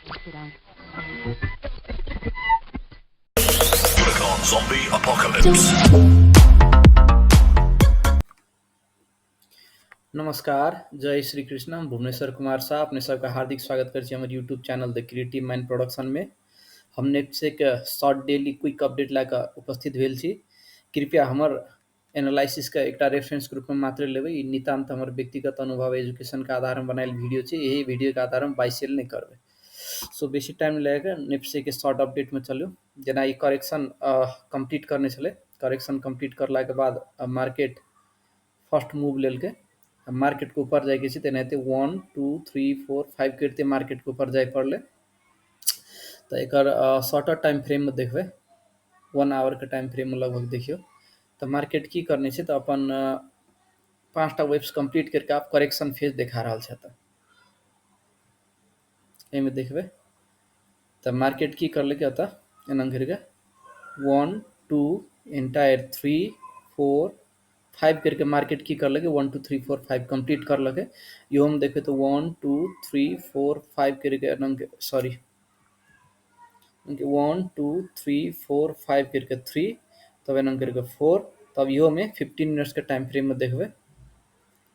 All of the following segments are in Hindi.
Protocol Zombie Apocalypse. नमस्कार, जय श्री कृष्ण। हम भुवनेश्वर कुमार शाह अपने सबका हार्दिक स्वागत करते हैं हमारे YouTube channel the creative mind production में। हम नेक्स्ट एक शॉर्ट डेली क्विक अपडेट लाकर उपस्थित भेल छी। कृपया हमर एनालिसिस का एक रेफरेंस ग्रुप में मात्र लेबै। ई नितांत हमर व्यक्तिगत अनुभव एजुकेशन का आधार में बनायल वीडियो छै। यही वीडियो के आधार में बाय सेल नहीं करबै। सो बेसी टाइम लगेगा। निफ्टी के शॉर्ट अपडेट में चलू। जेना ई करेक्शन कंप्लीट करने छलै। करेक्शन कंप्लीट करला के बाद मार्केट फर्स्ट मूव लेलकै। मार्केट के ऊपर जाए छै तेनाहिते 1 2 3 4 5 करते मार्केट के ऊपर जाए पड़लै। तो एक शॉर्टर टाइम फ्रेम में देखबै 1 आवर के टाइम फ्रेम में लगभग देखियो तो मार्केट की करने छै। तो अपन 5टा वेब्स कंप्लीट करके आप करेक्शन फेज देखा रहा है। तो एहिमे देखबै तो मार्केट की करलकै एतऽ एना करके 1 2 एंटायर 3 4 5 करके मार्केट की करलकै 1 2 3 4 5 कंप्लीट करलकै। इहो में देखबै तो 1 2 3 4 5 करके सॉरी 1 2 3 4 5 करके 3 तब एना करके 4 तब इहो में 15 मिनट्स के टाइम फ्रेम में देखबै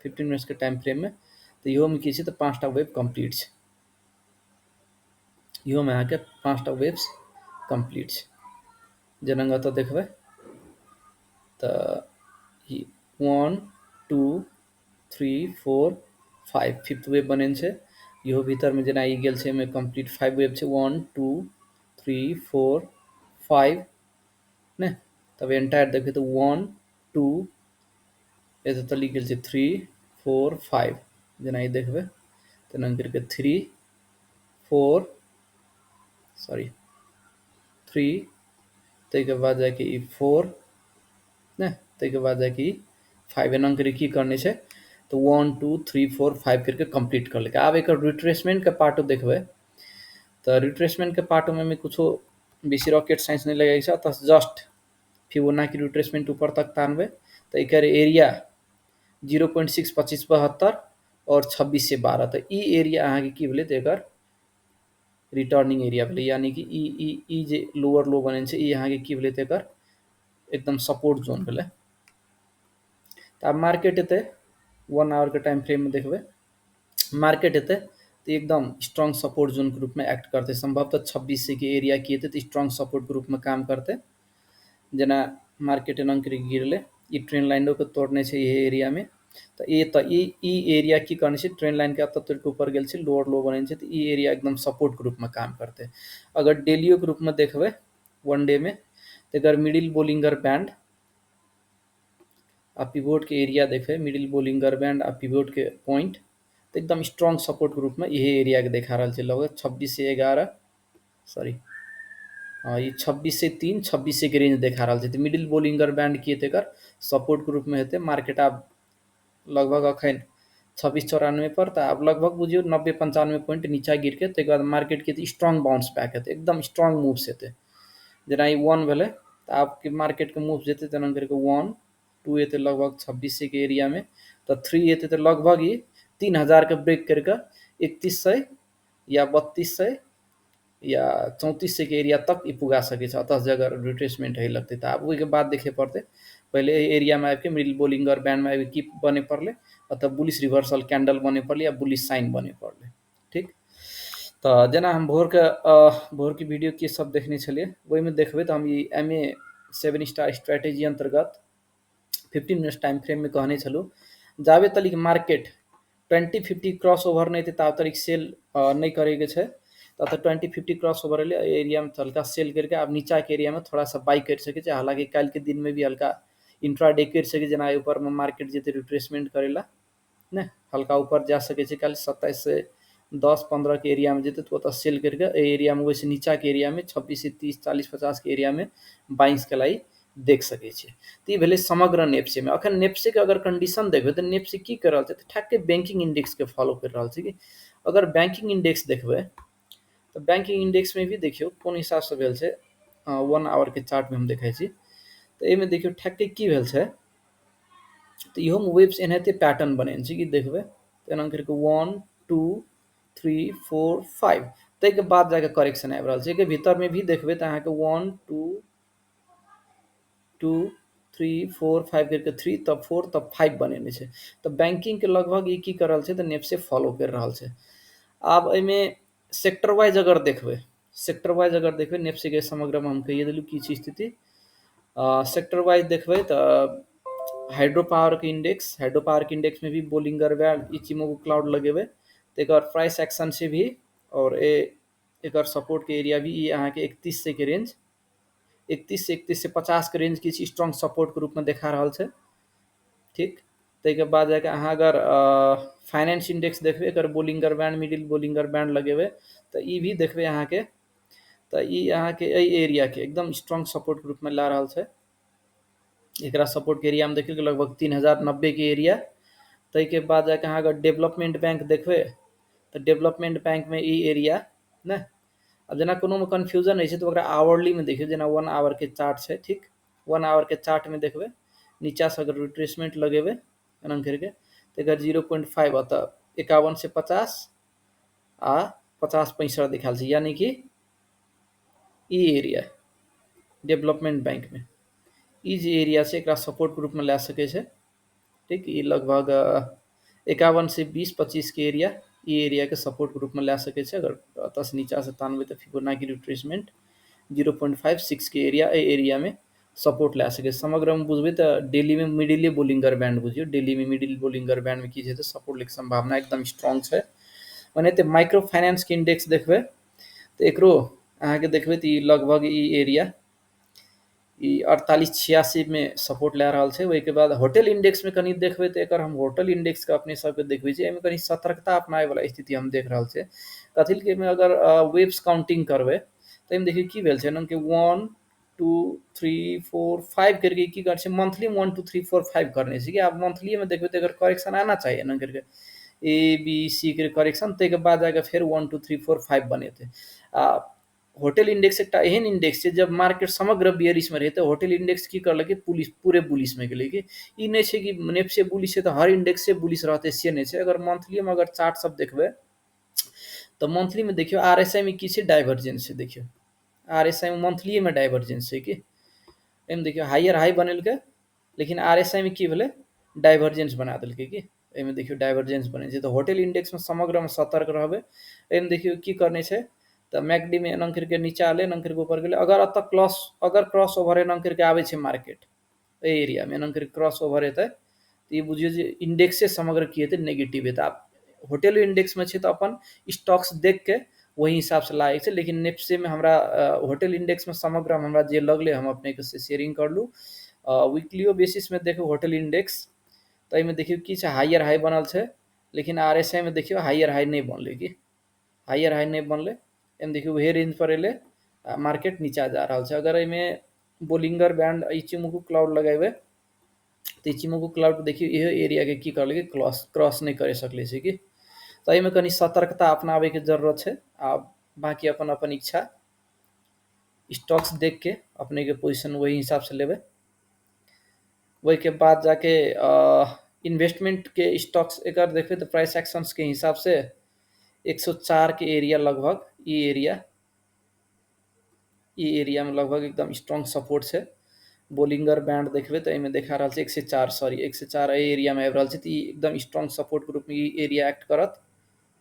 15 मिनट्स के टाइम फ्रेम में तो इहो में की छै तो 5टा वेब कंप्लीट छै। इहो में अहाँके 5टा वेब्स कंप्लीट छै। जेना एतऽ देखबै तो 1 2 3 4 5 फिफ्थ वेब बनेने छै। इहो भीतर में जेना ई गेल छै में कंप्लीट 5 वेब छै 1 2 3 4 5 ने तब एंटायर देखिए तो 1 2 एतऽ तक लिख गेल छै 3 4 5 जेना ई देखबै तेना करके 3 4 सॉरी 3 ताहिके बाद जाके ई 4 ने ताहिके बाद जाके ई 5 एना करके की करने छै तो 1 2 3 4 5 करके कंप्लीट कर लेगा। अब एक रिट्रेसमेंट के पार्ट देखबै तो रिट्रेसमेंट के पार्ट में कुछो बेसी रॉकेट साइंस नहीं लगेगा छै। तो जस्ट फिबोनाची रिट्रेसमेंट ऊपर तक तानबै तो एकर एरिया 0.62572 और 26 से 12 तो ई एरिया अहाँ के की भेलै तो एकर रिटर्निंग एरिया भेलै। यानी कि ई जे लोअर लो बने छै ई अहाँ के की भेलै तो एकर एकदम सपोर्ट जोन भेलै। तो आब मार्केट एतै 1 आवर के टाइम फ्रेम में देखबै मार्केट एतै तो एकदम स्ट्रॉन्ग सपोर्ट जोन के रूप में एक्ट करते। संभवतः 26 से के एरिया की हेतै तो स्ट्रॉन्ग सपोर्ट के रूप में काम करते। जेना मार्केट एना करके गिरलै ई ट्रेंड लाइनो के तोड़ने छै ये एरिया में तो ई एरिया की करने छै ट्रेंड लाइन के एतऽ तोड़ के ऊपर गेल छै लोअर लो बने छै तो ई एरिया एकदम सपोर्ट के रूप में काम करते। अगर डेलियो के रूप में देखबै वन डे में तो अगर मिडिल बोलिंगर बैंड आ पिवोट के एरिया देखबै मिडिल बोलिंगर बैंड आ पिवोट के पॉइंट तो एकदम स्ट्रॉन्ग सपोर्ट के रूप में यही एरिया के देखा रहा है लगभग 26 से 11 सॉरी ये 26 से 3 26 से के रेंज देखा रहा है। तो मिडिल बोलिंगर बैंड की हेतै एकर सपोर्ट के रूप में हेतै। मार्केट आब लगभग अखन 2694 पर तो आब लगभग बुझियो 90-95 पॉइंट नीचा गिर के तक बाद मार्केट के स्ट्रॉन्ग बाउंस बैक हेतै एकदम स्ट्रॉन्ग मूव्स हेतै। जेना ई 1 भेलै तो आपके मार्केट के मूव जेतै तेना करके 1 2 एतै लगभग 26 के एरिया में तो 3 एतै तो लगभग ही 3000 के ब्रेक करके 3100 या 3200 या 3400 के एरिया तक ई पुगा सकै छै। अतः से अगर रिट्रेसमेंट है लगतै तो आब ओहिके बाद देखे पड़तै। पहले एरिया में आबि के मिडिल बोलिंगर बैंड में आबि की बने पड़लै अतः बुलिश रिवर्सल कैंडल बने पड़लै या बुलिश साइन बने पड़लै। ठीक तो जेना हम भोर की वीडियो की सब देखने छलिए ओहिमे देखबै तो हम ई MA7 स्टार स्ट्रैटेजी अंतर्गत 15 मिनट्स टाइम फ्रेम में कहने छलूँ जाबे तलिक मार्केट 2050 क्रॉस ओवर नहीं थे ताब तक सेल नहीं करेके छै। तो 2050 क्रॉस ओवर एलै एरिया में हल्का सेल करके अब नीचा के एरिया में थोड़ा सा बाई कर सके छै। हालांकि कल के दिन में भी हल्का इंट्रा डे कर सके जेना ऊपर में मार्केट जेते रिट्रेसमेंट करेला ने हल्का ऊपर जा सके छै। कल 27 से 10-15 के एरिया में जेते तो सेल करके एरिया में वैसे नीचा के एरिया में 26 से 30 40 50 के एरिया में बाइंग्स के लाई देख सकै छी। तो ये भेलै समग्र नेप्से में। अखन नेप्से के अगर कंडीशन देखबै तो नेप्से की कर रहल छै तो ठाक बैंकिंग इंडेक्स के फॉलो कर रहल छै। कि अगर बैंकिंग इंडेक्स देखबै तो बैंकिंग इंडेक्स में भी देखियो कोन हिसाब से भेल छै 1 आवर के चार्ट में हम देखै छी तो एहिमे देखियो ठाक की भेल छै तो इहो में वेव्स एनाहिते पैटर्न बनेने छै कि देखबै तो एना करके 1 2 3 4 5 ताहिके बाद जाके करेक्शन आबि रहल छै। एहिके भीतरमे भी देखबै तऽ अहाँके 1 2 2 3 4 5 करके 3 तब 4 तब 5 बनेने छै। तऽ बैंकिंगके लगभग ई की कर रहल छै तऽ नेप्से फॉलो कर रहल छै। आब एहिमे सेक्टर वाइज अगर देखबै नेप्सीके समग्रमा हम कहिए देलहुँ की छै स्थिति। सेक्टर वाइज देखबै तऽ हाइड्रो पावर के इंडेक्स में भी बोलिंगर बैंड इचिमोको क्लाउड लगेबै तो एक प्राइस एक्शन से भी और एक सपोर्ट के एरिया भी ये अहाँ के 31 से के रेंज 31 से 50 के रेंज की स्ट्रॉन्ग सपोर्ट के रूप में देखा रहा है। ठीक, ताहिके बाद जाके अहाँ अगर फाइनेंस इंडेक्स देखबै एकर Bollinger band middle Bollinger band लगेबै तऽ ई भी देखबै अहाँके तऽ ई अहाँके एहि एरियाके एकदम स्ट्रॉन्ग सपोर्ट के रूपमे ला रहल छै। एकरा सपोर्ट के एरिया में देखिए लगभग 3090 के एरिया। ताहिके बाद जाके अहाँ अगर डेवलपमेंट बैंक देखबै तऽ डेवलपमेंट बैंक में ई एरिया ने अब जेना कोनो में कन्फ्यूजन है तो ओकरा आवरली में देखियो, जेना 1 आवर के चार्ट है। ठीक, 1 आवर के चार्ट में देखबै नीचा से अगर रिट्रेसमेंट लगेबै एना करके तो एकर 0.5 अतः 51 से 50 आ 50 65 दिखाल छै, यानी कि ई एरिया डेवलपमेंट बैंक में ई जे एरिया से एकरा सपोर्ट के रूप में ला सके छै। ठीक, ये लगभग 51 से 20 25 के एरिया ई एरिया के सपोर्ट के रूप में ला सके छै। अगर 10 नीचा से तानबे तो फिबोनाची रिट्रेसमेंट 0.56 के एरिया में सपोर्ट ला सके। समग्र में बुझबै तो डेली में मिडिले बोलिंगर बैंड बुझियो, डेली में मिडिल बोलिंगर बैंड में की छै तो सपोर्ट के संभावना एकदम स्ट्रॉन्ग है। ओनाहिते माइक्रो फाइनेंस के इंडेक्स देखबै तो एकरो अहाँके देखबै तो ई लगभग ई एरिया ई 48-86 में सपोर्ट ला रहल छै। ओहिके बाद होटल इंडेक्स में कनी देखबै तो एकर हम होटल इंडेक्स के अपने सबके देखबै छै, एहिमे कनी सतर्कता अपनाए वाला स्थिति हम देख रहल छै। कथी के में अगर वेव्स काउंटिंग करबै तो एहिमे देखिए की भेल छै ना कि 1 2 3 4 5 करके की कर छै मंथली में 1 2 3 4 5 करने छै कि आप मंथली में देखबै तो अगर करेक्शन आना चाहिए ना करके ए बी सी के करेक्शन ताहिके बाद जाके फिर 1 2 3 4 5 बनेतै। होटल इंडेक्स एक एहन इंडेक्स है जब मार्केट समग्र बियरिश में रहे तो होटल इंडेक्स की करलकै पुलिस पूरे बुलिश में गेलै कि ई नहीं छै कि नेप्से बुलिश है तो हर इंडेक्स से बुलिश रहते से नहीं छै। अगर मंथली में अगर चार्ट सब देखबै तो मंथली में देखियो आरएसआई में की छै डाइवर्जेंस है। देखियो आरएसआई में मंथली में डाइवर्जेंस है कि एहिमे देखियो हायर हाई बनेलकै लेकिन आरएसआई में की भेलै डाइवर्जेंस बना देलकै कि एहिमे देखियो डाइवर्जेंस बने छै। तो होटल इंडेक्स में समग्र में सतर्क रहबै। एहिमे देखियो की करने छै तो मैकडी में एना करके नीचा आले एना करके ऊपर गेले अगर अगर क्रॉस ओवर एना करके आवे छै मार्केट एहि एरिया में एना करके क्रॉस ओवर हेतै तो ये बुझियो जे इंडेक्से समग्र की हेतै नेगेटिव हेतै। आब होटल इंडेक्स में छै तो अपन स्टॉक्स देख के वही हिसाब से लागे छै, लेकिन नेप्से में हमरा होटल इंडेक्स में समग्र हमरा जे लगले हम अपने के से शेयरिंग करलू। वीकलियो बेसिस में देखो होटल इंडेक्स तो एहिमे देखियो की छै हायर हाई बनल छै, लेकिन आरएसआई में देखियो हायर हाई नहीं बनलै कि हायर हाई नहीं बनलै। एहिमे देखियो वही रेंज पर एले मार्केट नीचा जा रहा है। अगर एहिमे बोलिंगर बैंड इचिमोकू क्लाउड लगेबै तो इचिमोकू क्लाउड देखियो इहो एरिया के की करलकै क्रॉस नहीं करे सकले छै कि तो एहिमे कनी सतर्कता अपनावे के जरूरत है। आ बाकी अपन अपन इच्छा स्टॉक्स देख के अपने के पोजीशन वही हिसाब से लेबै। वही के बाद जाके इन्वेस्टमेंट के स्टॉक्स एक देखिए तो प्राइस एक्शंस के हिसाब से 104 के एरिया लगभग ई एरिया में लगभग एकदम स्ट्रॉन्ग सपोर्ट है। बोलिंगर बैंड देखबै तो एहिमे देखा रहा है 104 सॉरी 104 एरिया में आबि रहल छै तो एकदम स्ट्रॉन्ग सपोर्ट के रूप में ई एरिया एक्ट करत।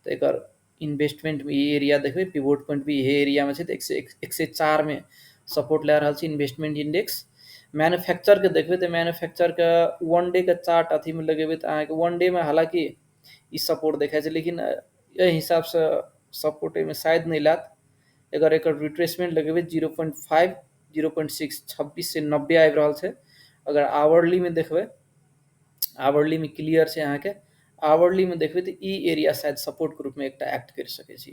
तो एक इन्वेस्टमेंट में ये एरिया देखिए पिवोट पॉइंट भी ये एरिया में 104 में सपोर्ट ला रहा है इन्वेस्टमेंट इंडेक्स। मैन्युफैक्चर के देखिए तो मैन्युफैक्चर का 1 डे का चार्ट अथी में लगेबै तो अहाँ के 1 डे में हालांकि ई सपोर्ट देखा है, लेकिन एहि हिसाब से सपोर्ट में शायद नहीं लात। अगर एक रिट्रेसमेंट लगेबै 0.5 0.6 26 से 90 आबि रहल छै। अगर आवरली में देखबै आवरली में क्लियर छै अहाँ के आवरली में देखबै तो ई एरिया शायद सपोर्ट के रूप में एक एक्ट कर सके छी।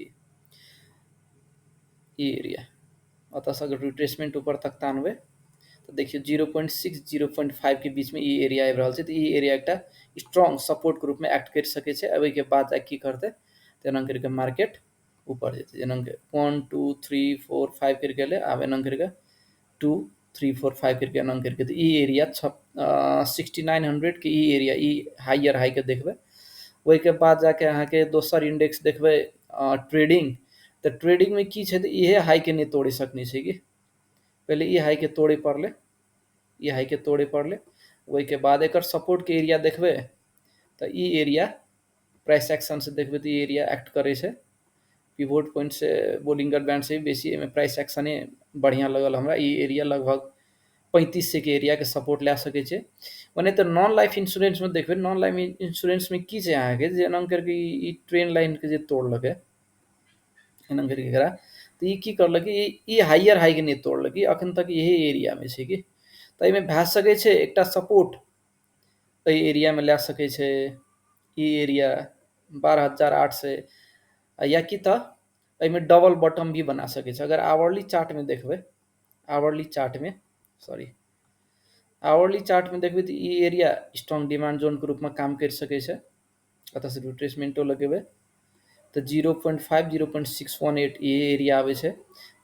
ई एरिया अतः से अगर रिट्रेसमेंट ऊपर तक तानबै तो देखिए 0.6 0.5 के बीच में ई एरिया आबि रहल छै तो ई एरिया एक स्ट्रॉन्ग सपोर्ट के रूप में एक्ट कर सके छै। अब के बाद की करते तो एना करके मार्केट ऊपर जेते जेना 1 2 3 4 5 करके एले आब एना करके 2 3 4 5 करके एना करके तो ई एरिया 6900 के ई एरिया ई हायर हाई के देखबै। वही के बाद जाके अहाँ के दोसर इंडेक्स देखबै ट्रेडिंग, तऽ ट्रेडिंगमे की छै तऽ इहे हाइके नहि तोड़ि सकने छै कि पहिले ई हाइके तोड़े पड़लै, ई हाइके तोड़े पड़लै, ओहिके बाद एकर सपोर्टके एरिया देखबै तऽ ई एरिया प्राइस एक्शन से देखबै तऽ ई एरिया एक्ट करे छै। पिवोट पॉइंट से बोलिंगर बैंड से भी बेसी एहिमे प्राइस एक्शने बढ़िया लगल हमरा। ई एरिया लगभग 3500 के एरिया के सपोर्ट लए सकै छै। मने तऽ नॉन लाइफ इंश्योरेंस में देखबै, नॉन लाइफ इंश्योरेंस में की छै अहाँके जे एना करके ई ट्रेन लाइन के जे तोड़लकै एना करके एकरा, तऽ ई की करलकै, ई हाइयर हाई के नहीं तोड़लकै, अखन तक यही एरिया में छै कि तऽ एहिमे भए सकै छै एकटा सपोर्ट एहि एरिया में लए सकै छै, ई एरिया 12,800, या कि तऽ एहिमे डबल बॉटम भी बना सकै छै। अगर आवरली चार्ट में देखबै, आवरली चार्ट में सॉरी आवरली चार्ट में देखबै तऽ ई एरिया स्ट्रॉन्ग डिमांड जोन के रूप में काम कर सकै छै। एतऽ से रिट्रेसमेंटो लगेबै तऽ 0.5 0.618 ये एरिया आबै छै।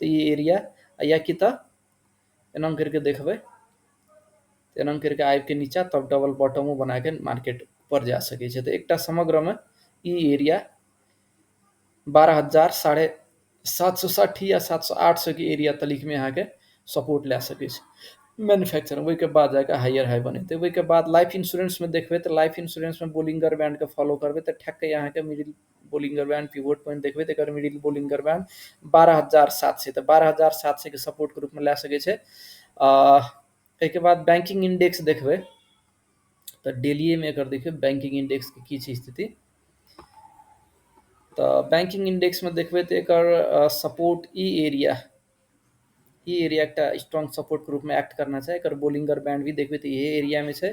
तऽ ई एरिया या कि तऽ एना करके देखबै, एना करके आबि के नीचा तब डबल बॉटमो बना के मार्केट ऊपर जा सकै छै। तऽ एकटा समग्र में ई एरिया 12,000 साढ़े 760 या 700 के एरिया तलिक में अहाँके सपोर्ट लए सकै छै मैन्युफैक्चर। ओहिके बाद जाके हाइयर हाई बनेतै। ओहिके बाद लाइफ इंश्योरेंस में देखबै तऽ लाइफ इंश्योरेंस में बोलिंगर बैंड के फॉलो करबै तऽ ठक्के अहाँके middle Bollinger band pivot point देखबै तऽ एकर मिडिल बोलिंगर बैंड 12,700, तऽ 12,700 के सपोर्ट के रूप में लए सकै छै। एहिके बाद बैंकिंग इंडेक्स देखबै तऽ डेलिए में एकर देखियौ बैंकिंग इंडेक्स के की छै स्थिति। तऽ बैंकिंग इंडेक्स में देखबै तऽ एकर सपोर्ट ई एरिया एकटा स्ट्रॉन्ग सपोर्ट के रूप में एक्ट करना छै। एकर बोलिंगर बैंड भी देखबै तऽ ये एरिया में छै,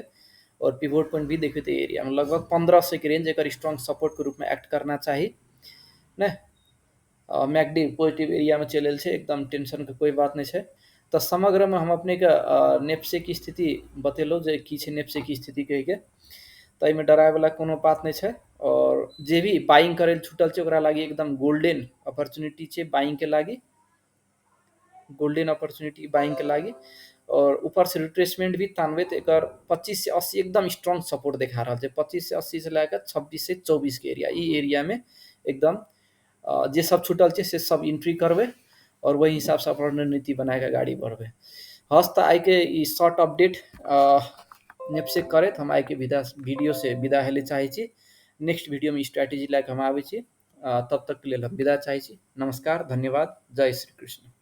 और पिवोट पॉइंट भी देखबै तऽ एरिया में लगभग 1500 के रेंज एकर स्ट्रॉन्ग सपोर्ट के रूप में एक्ट करना चाहिए ने। मैकडी पॉजिटिव एरिया में चलल छै, एकदम टेंशन के कोई बात नहीं छै। तऽ समग्र में हम अपने के नेप्से की स्थिति बतेलहुँ जे की छै नेप्से की स्थिति कहिके, तऽ एहिमे डराय वाला कोनो बात नहीं छै। और जे भी बाइंग करे छूटल छै ओकरा लागी एकदम गोल्डन अपॉर्चुनिटी छै बाइंग के लागी, गोल्डन अपॉर्चुनिटी बाइंग के लागी। और ऊपर से रिट्रेसमेंट भी तानबे तो एकर 25 से 80 एकदम स्ट्रॉन्ग सपोर्ट दिखा रहा है। 25 से 80 से लेकर 26 से 24 के एरिया, ई एरिया में एकदम जे सब छूटल छै से सब एंट्री करबै और वही हिसाब से अपन रणनीति बना के गाड़ी बढ़बै। हस्त आई के ई शॉर्ट अपडेट नेप्से करैत हम आई के वीडियो से विदा हेले चाहे छी। नेक्स्ट वीडियो में स्ट्रैटेजी लैके हम आबै छी। तब तक के लेल हम विदा चाहे छी। नमस्कार, धन्यवाद, जय श्री कृष्ण।